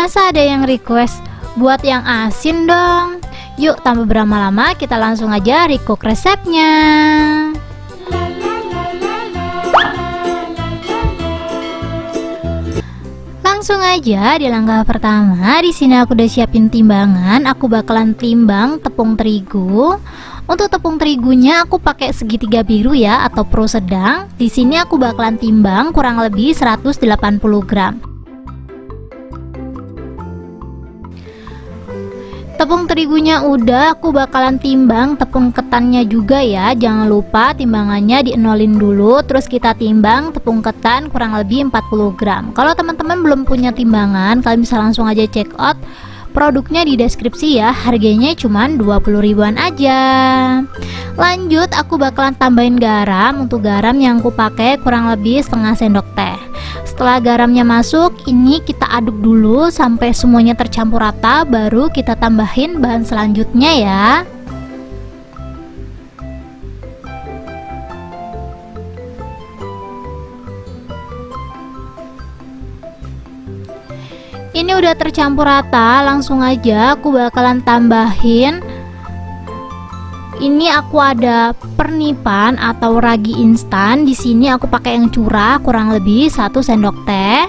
Masa ada yang request buat yang asin dong? Yuk tanpa berlama-lama kita langsung aja recook resepnya. Langsung aja di langkah pertama. Di sini aku udah siapin timbangan. Aku bakalan timbang tepung terigu. Untuk tepung terigunya aku pakai segitiga biru ya, atau pro sedang. Di sini aku bakalan timbang kurang lebih 180 gram. Tepung terigunya udah, aku bakalan timbang tepung ketannya juga ya. Jangan lupa timbangannya dienolin dulu, terus kita timbang tepung ketan kurang lebih 40 gram. Kalau teman-teman belum punya timbangan, kalian bisa langsung aja check out produknya di deskripsi ya. Harganya cuma 20 ribuan aja. Lanjut, aku bakalan tambahin garam. Untuk garam yang aku pakai kurang lebih setengah sendok teh. Setelah garamnya masuk, ini kita aduk dulu sampai semuanya tercampur rata, baru kita tambahin bahan selanjutnya ya. Ini udah tercampur rata, langsung aja aku bakalan tambahin. Ini aku ada pernipan atau ragi instan. Di sini aku pakai yang curah, kurang lebih 1 sendok teh.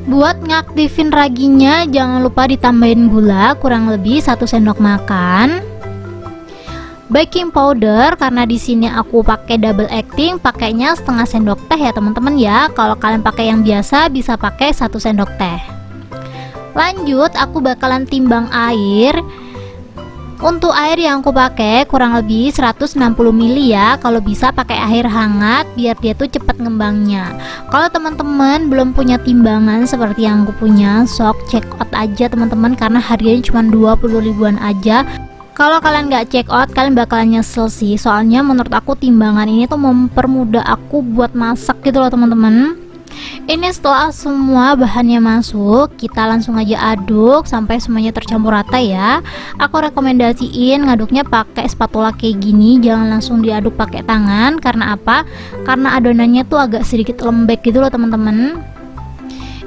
Buat ngaktifin raginya jangan lupa ditambahin gula, kurang lebih 1 sendok makan. Baking powder, karena di sini aku pakai double acting, pakainya setengah sendok teh ya teman-teman ya. Kalau kalian pakai yang biasa bisa pakai 1 sendok teh. Lanjut, aku bakalan timbang air. Untuk air yang aku pakai kurang lebih 160 ml ya. Kalau bisa pakai air hangat biar dia tuh cepet ngembangnya. Kalau teman-teman belum punya timbangan seperti yang aku punya, sok check out aja teman-teman, karena harganya cuma 20 ribuan aja. Kalau kalian nggak check out, kalian bakalan nyesel sih. Soalnya menurut aku timbangan ini tuh mempermudah aku buat masak gitu loh teman-teman. Ini setelah semua bahannya masuk, kita langsung aja aduk sampai semuanya tercampur rata ya. Aku rekomendasiin ngaduknya pakai spatula kayak gini, jangan langsung diaduk pakai tangan. Karena apa? Karena adonannya tuh agak sedikit lembek gitu loh teman-teman.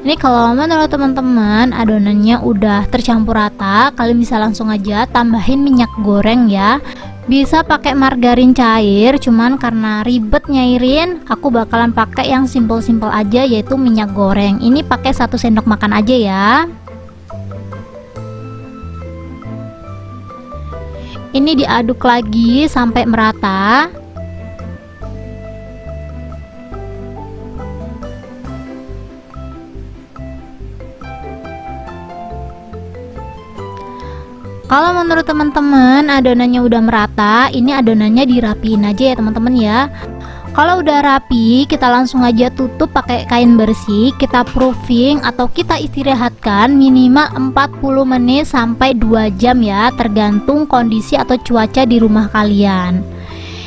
Ini kalau menurut teman-teman adonannya udah tercampur rata, kalian bisa langsung aja tambahin minyak goreng ya. Bisa pakai margarin cair, cuman karena ribet nyairin, aku bakalan pakai yang simple-simple aja, yaitu minyak goreng. Ini pakai 1 sendok makan aja ya. Ini diaduk lagi sampai merata. Kalau menurut teman-teman adonannya udah merata, ini adonannya dirapiin aja ya teman-teman ya. Kalau udah rapi, kita langsung aja tutup pakai kain bersih. Kita proofing atau kita istirahatkan minimal 40 menit sampai 2 jam ya, tergantung kondisi atau cuaca di rumah kalian.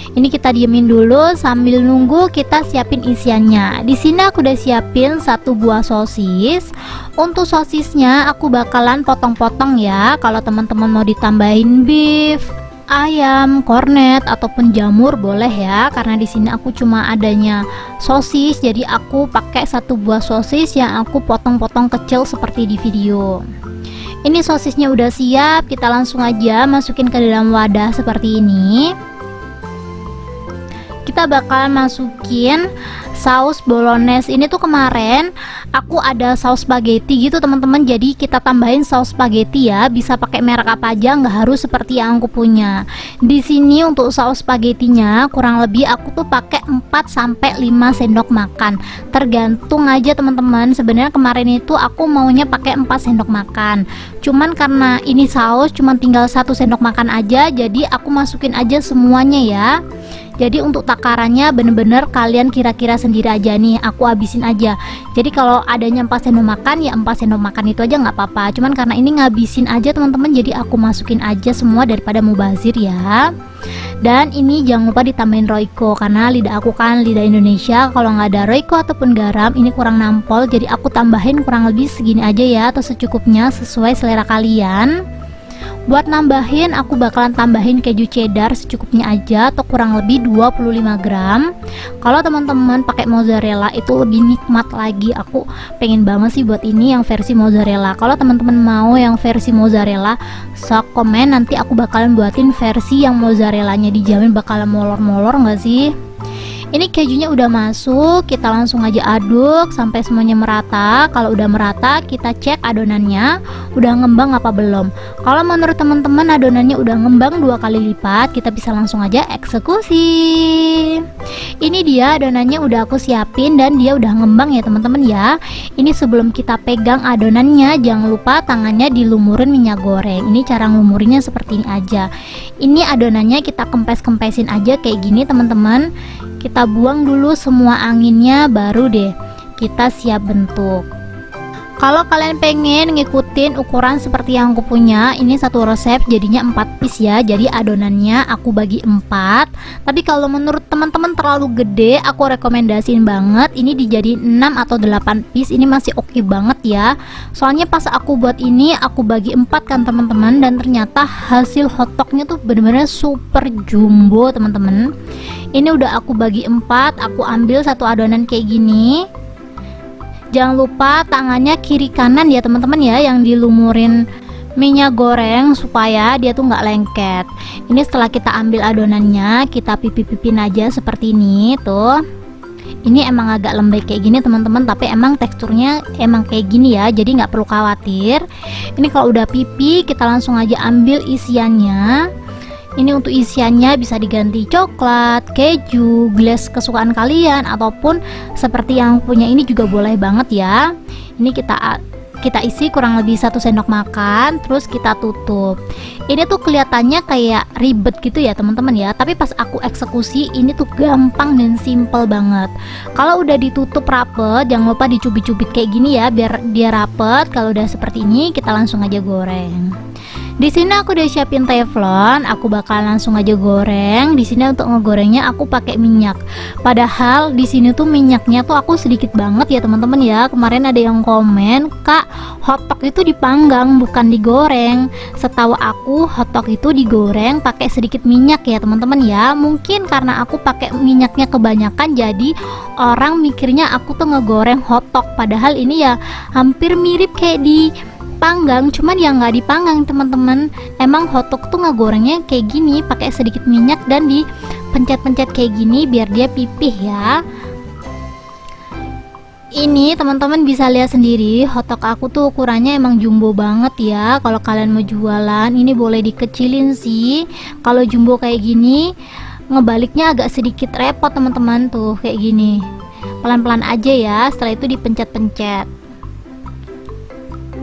Ini kita diemin dulu sambil nunggu kita siapin isiannya. Di sini aku udah siapin 1 buah sosis. Untuk sosisnya aku bakalan potong-potong ya. Kalau teman-teman mau ditambahin beef, ayam, kornet ataupun jamur boleh ya. Karena di sini aku cuma adanya sosis, jadi aku pakai 1 buah sosis yang aku potong-potong kecil seperti di video. Ini sosisnya udah siap, kita langsung aja masukin ke dalam wadah seperti ini. Kita bakal masukin saus bolognese. Ini tuh kemarin aku ada saus spaghetti gitu teman-teman, jadi kita tambahin saus spaghetti ya. Bisa pakai merek apa aja, nggak harus seperti yang aku punya. Di sini untuk saus spaghettinya kurang lebih aku tuh pakai 4 sampai 5 sendok makan, tergantung aja teman-teman. Sebenarnya kemarin itu aku maunya pakai 4 sendok makan, cuman karena ini saus cuman tinggal 1 sendok makan aja, jadi aku masukin aja semuanya ya. Jadi untuk takarannya bener-bener kalian kira-kira sendiri aja nih, aku habisin aja. Jadi kalau adanya 4 sendok makan ya 4 sendok makan itu aja nggak apa-apa. Cuman karena ini ngabisin aja teman-teman, jadi aku masukin aja semua daripada mubazir ya. Dan ini jangan lupa ditambahin Royco, karena lidah aku kan lidah Indonesia, kalau nggak ada Royco ataupun garam ini kurang nampol. Jadi aku tambahin kurang lebih segini aja ya, atau secukupnya sesuai selera kalian. Buat nambahin, aku bakalan tambahin keju cheddar secukupnya aja atau kurang lebih 25 gram. Kalau teman-teman pakai mozzarella itu lebih nikmat lagi. Aku pengen banget sih buat ini yang versi mozzarella. Kalau teman-teman mau yang versi mozzarella, sok komen, nanti aku bakalan buatin versi yang mozzarellanya, dijamin bakalan molor-molor nggak sih. Ini kejunya udah masuk, kita langsung aja aduk sampai semuanya merata. Kalau udah merata, kita cek adonannya udah ngembang apa belum. Kalau menurut teman-teman adonannya udah ngembang 2 kali lipat, kita bisa langsung aja eksekusi. Ini dia adonannya udah aku siapin dan dia udah ngembang ya teman-teman ya. Ini sebelum kita pegang adonannya, jangan lupa tangannya dilumurin minyak goreng. Ini cara ngumurinnya seperti ini aja. Ini adonannya kita kempes-kempesin aja kayak gini teman-teman. Kita buang dulu semua anginnya, baru deh kita siap bentuk. Kalau kalian pengen ngikutin ukuran seperti yang aku punya, ini satu resep jadinya 4 piece ya. Jadi adonannya aku bagi 4. Tapi kalau menurut teman-teman terlalu gede, aku rekomendasiin banget ini dijadiin 6 atau 8 piece. Ini masih oke banget ya. Soalnya pas aku buat ini aku bagi 4 kan teman-teman, dan ternyata hasil hotdognya tuh bener-bener super jumbo teman-teman. Ini udah aku bagi 4, aku ambil satu adonan kayak gini. Jangan lupa tangannya kiri kanan ya teman-teman ya, yang dilumurin minyak goreng supaya dia tuh nggak lengket. Ini setelah kita ambil adonannya, kita pipin aja seperti ini tuh. Ini emang agak lembek kayak gini teman-teman, tapi emang teksturnya emang kayak gini ya, jadi nggak perlu khawatir. Ini kalau udah pipi, kita langsung aja ambil isiannya. Ini untuk isiannya bisa diganti coklat, keju, glaze kesukaan kalian, ataupun seperti yang punya ini juga boleh banget ya. Ini kita isi kurang lebih 1 sendok makan, terus kita tutup. Ini tuh kelihatannya kayak ribet gitu ya teman-teman ya, tapi pas aku eksekusi ini tuh gampang dan simple banget. Kalau udah ditutup rapet, jangan lupa dicubit-cubit kayak gini ya, biar dia rapet. Kalau udah seperti ini, kita langsung aja goreng. Di sini aku udah siapin teflon, aku bakal langsung aja goreng. Di sini untuk ngegorengnya aku pakai minyak. Padahal di sini tuh minyaknya tuh aku sedikit banget ya teman-teman ya. Kemarin ada yang komen, "Kak, hotdog itu dipanggang bukan digoreng." Setahu aku hotdog itu digoreng pakai sedikit minyak ya teman-teman ya. Mungkin karena aku pakai minyaknya kebanyakan, jadi orang mikirnya aku tuh ngegoreng hotdog. Padahal ini ya hampir mirip kayak di panggang, cuman yang nggak dipanggang teman-teman. Emang hotdog tuh ngegorengnya kayak gini, pakai sedikit minyak dan dipencet-pencet kayak gini biar dia pipih ya. Ini teman-teman bisa lihat sendiri, hotdog aku tuh ukurannya emang jumbo banget ya. Kalau kalian mau jualan, ini boleh dikecilin sih. Kalau jumbo kayak gini, ngebaliknya agak sedikit repot teman-teman, tuh kayak gini. Pelan-pelan aja ya, setelah itu dipencet-pencet.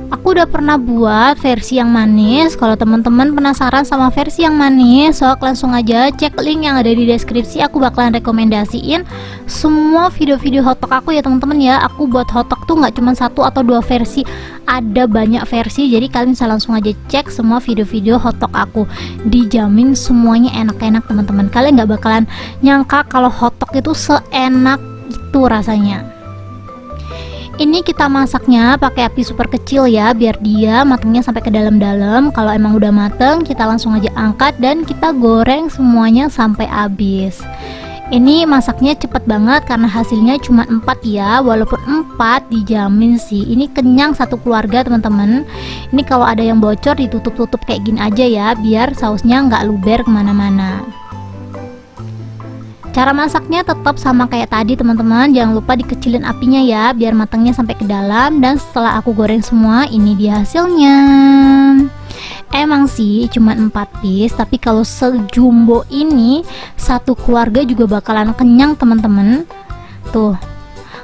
Aku udah pernah buat versi yang manis. Kalau teman-teman penasaran sama versi yang manis, sok langsung aja cek link yang ada di deskripsi. Aku bakalan rekomendasiin semua video-video hotdog aku ya teman-teman ya. Aku buat hotdog tuh nggak cuma 1 atau 2 versi, ada banyak versi. Jadi kalian bisa langsung aja cek semua video-video hotdog aku. Dijamin semuanya enak-enak teman-teman. Kalian nggak bakalan nyangka kalau hotdog itu seenak itu rasanya. Ini kita masaknya pakai api super kecil ya, biar dia matangnya sampai ke dalam-dalam. Kalau emang udah mateng, kita langsung aja angkat dan kita goreng semuanya sampai habis. Ini masaknya cepet banget karena hasilnya cuma 4 ya. Walaupun 4 dijamin sih ini kenyang satu keluarga teman-teman. Ini kalau ada yang bocor ditutup-tutup kayak gini aja ya, biar sausnya nggak luber kemana-mana. Cara masaknya tetap sama kayak tadi teman-teman, jangan lupa dikecilin apinya ya biar matangnya sampai ke dalam. Dan setelah aku goreng semua, ini dia hasilnya. Emang sih cuma 4 piece, tapi kalau sejumbo ini satu keluarga juga bakalan kenyang teman-teman. Tuh,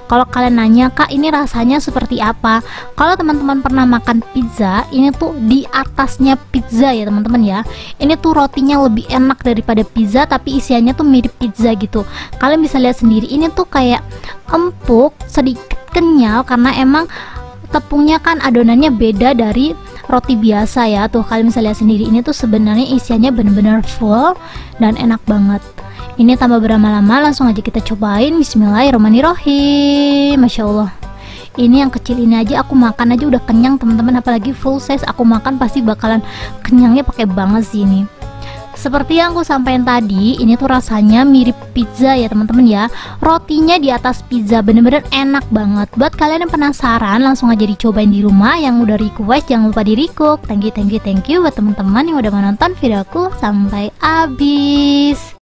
kalau kalian nanya, "Kak, ini rasanya seperti apa?" Kalau teman-teman pernah makan pizza, ini tuh di atasnya pizza ya teman-teman ya. Ini tuh rotinya lebih enak daripada pizza, tapi isiannya tuh mirip pizza gitu. Kalian bisa lihat sendiri, ini tuh kayak empuk, sedikit kenyal karena emang tepungnya kan adonannya beda dari roti biasa ya. Tuh kalian bisa lihat sendiri, ini tuh sebenarnya isiannya bener-bener full dan enak banget. Ini tambah berlama-lama, langsung aja kita cobain. Bismillahirrahmanirrahim. Masya Allah, Ini yang kecil ini aja aku makan aja udah kenyang teman-teman, apalagi full size aku makan pasti bakalan kenyangnya pakai banget sih ini. Seperti yang aku sampaikan tadi, ini tuh rasanya mirip pizza ya teman-teman ya. Rotinya di atas pizza bener-bener enak banget. Buat kalian yang penasaran, langsung aja dicobain di rumah. Yang udah request jangan lupa di recook. Thank you buat teman-teman yang udah menonton videoku sampai habis.